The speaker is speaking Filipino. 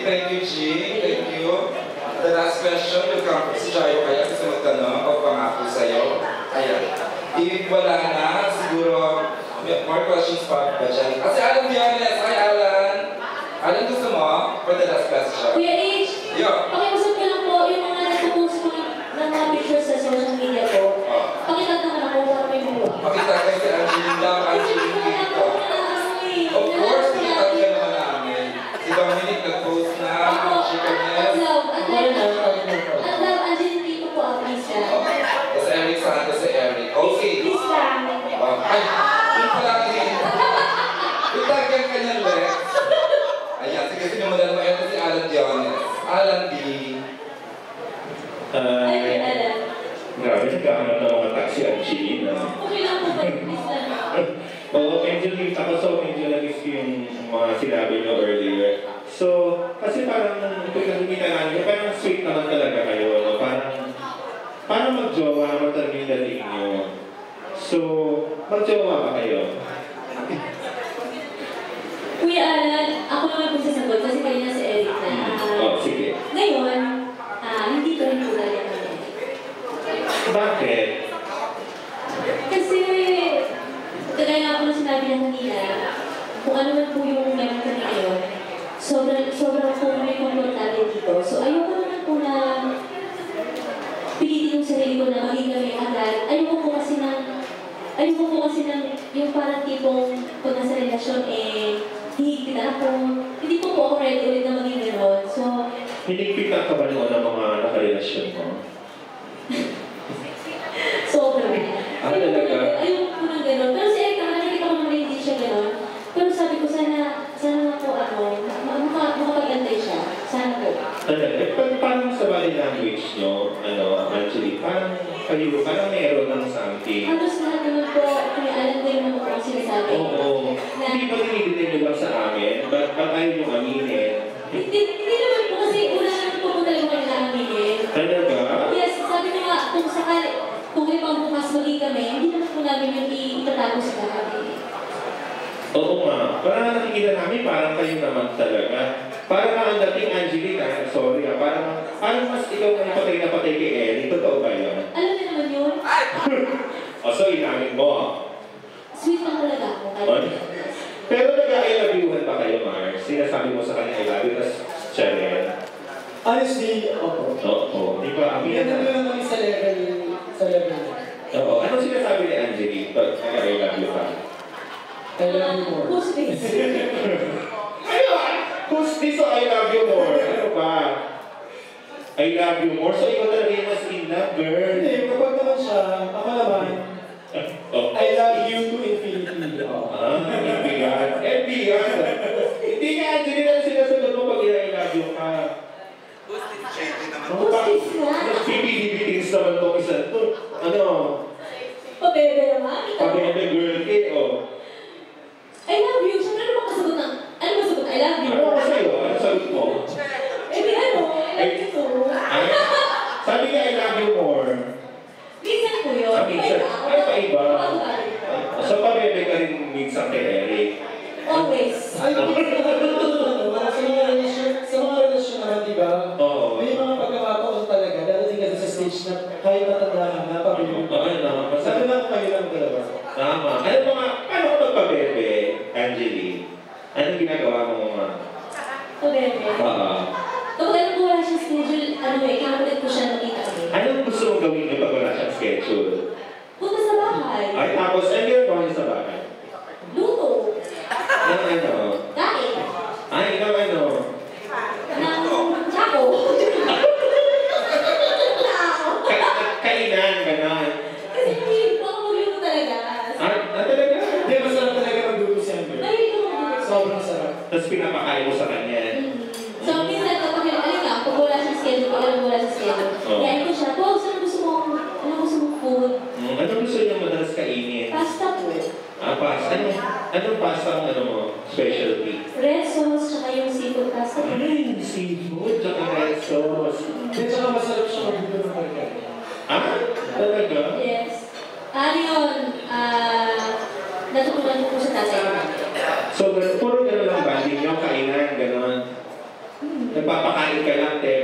thank you, G. Thank you. The last question will come from si Jayo kaya gusto magtanong o pangako sa'yo. Ayan. If wala na, siguro more questions pa ba dyan? Kasi Alan Diones, hi Alan! Alan, gusto mo for the last question? Kuya H, pakiusap ko lang po yung mga nagpo-post ko ng mga pictures sa social media ko. Pakitag naman ako para may buwa. Pakitag kayo si Angeline lang, Angeline dito. Of course, pakitag ka naman namin. Si Dominic nag-post na, si Kanyes. At love, Angeline dito po ako, please lang. Tapos Eric Santos si Eric. Okay. Please lang. Ay, yung pala din. Itagyan ka niyan, Lex. Ayan, sige, sinumundan mo. Ito si Alan Diones. Alan B. Ay, Alan. Grabe, nagkahanap ng mga taxi at Angeline. Okay lang po ba? Please lang. Oo, Angeline, ako so medyo nag-is yung mga sinabi nyo earlier. So, kasi parang pinag-umita namin, parang sweet naman talaga kayo. No? Parang mag-jowa naman talaga yung dating nyo. So, mag-jowa ba kayo? Kuya Alan, ako naman po sasagot kasi kayo na si Eric na. Sige. Ngayon, hindi pa rin po talaga kami. Bakit? Kasi, kagaya nga po na sinabi na kanina, kung ano man po yung meron kami ngayon, sobrang po may komportable dito. So, ayoko naman po na pilitin yung sarili ko na maging kami agad. Ayoko po kasi ng yung parang tipong kung nasa relasyon hihigpitan ako. Hindi po ako ready ulit na maging gano'n. So, Hinigpitan ka ba noon ng mga nakarelasyon mo? sobra. Talaga? Ayoko po ng gano'n. Pero si Erika, nakikita ko naman hindi siya gano'n. Pero sabi ko, sana nga po makapag-antay siya. Sana po. Paano sa body language nyo, Angeline, parang meron ng something? Halos lahat naman po, kung alam ko yung mga po ang sinasabi. Oo. Hindi ba dinidinin nyo lang sa amin? Ba't ayaw nyo aminin? Hindi naman po kasi una naman po talaga kami naaminin. Talaga? Yes, sabi ko nga, kung sakali, kung ipang bukas maging kami, hindi naman po namin yung itatago sa lahat. Oo nga. Parang nakikita namin, parang kayo naman talaga. Parang ang dating Angeline, sorry parang mas ikaw ang patay na patay kay Ellie. Totoo ba yun? Alam niyo naman yun? So inamin mo. Sweet lang talaga ako. Pero nag-I love you ba kayo, Mars? Sinasabi mo sa kanya I love you, tapos Cheryl? Honestly, opo. Oo. Di ba? Yan naman kami sa level. Oo. Anong sinasabi ni Angeline pag I love you ka? I love you more. Who's this? Who's this o I love you more? Ano ba? I love you more? So ikaw talaga yung mas in love, girl. Hindi, kapag naman siya, ako naman, I love you to infinity. Ibigan. Hindi nga, Angeline na sinasagot mo pag I love you ka. Who's this nga? Nagpipili-bilings naman itong isa. Pabebe naman? Pabebe girl I love you. Siyempre ano bang kasagot ng... Ano ba sagot? I love you. Ano ba sa'yo? Ano sagot mo? I love you too. Sabi nga, I love you more. Minsan po yun. Minsan. Ay, paiba. So, pabebe ka rin minsan kay Eric. Always. Ay, sa mga relasyon naman, di ba? Oo. May mga pagkakataon talaga, darating ka sa stage na kahit matanda na pabili. Sabi lang kayo lang dalawa. Tama. Paano ka magpabebe, Angeline? Anong ginagawa mo mga? Pabebe. Kapag alam ko wala siyang schedule, kinakulit ko siya nakita kami. Anong gusto mong gawin niyo pag wala siyang schedule? Punta sa bahay. Ay, tapos, ano yung gawin sa bahay? Luto. Kain. Ay, ikaw ano? Ng tsako. Kainan, gano'n. Kasi hindi po ako magluto talaga. Talaga? Hindi, masarap talaga magluto siya. Mahilig ko magluto. Sobrang sarap. Tapos pinapakain mo sa kanya. So, minsan kapag pag wala siyang schedule, pag alam wala siyang schedule, kaya ko siya, po, saan gusto mong food? Ano gusto niyo madalas kainin? Pasta po. Pasta. Anong pasta ang specialty? Red sauce, tsaka yung seafood pasta. Ay, seafood, tsaka red sauce. Hindi, tsaka masarap siya magluto ng margarita. Talaga? Yes. Yun, natutunan ko po sa tatay ko. So, puro gano'n lang banding nyo, kainan, gano'n. nagpapakain ka lang, te,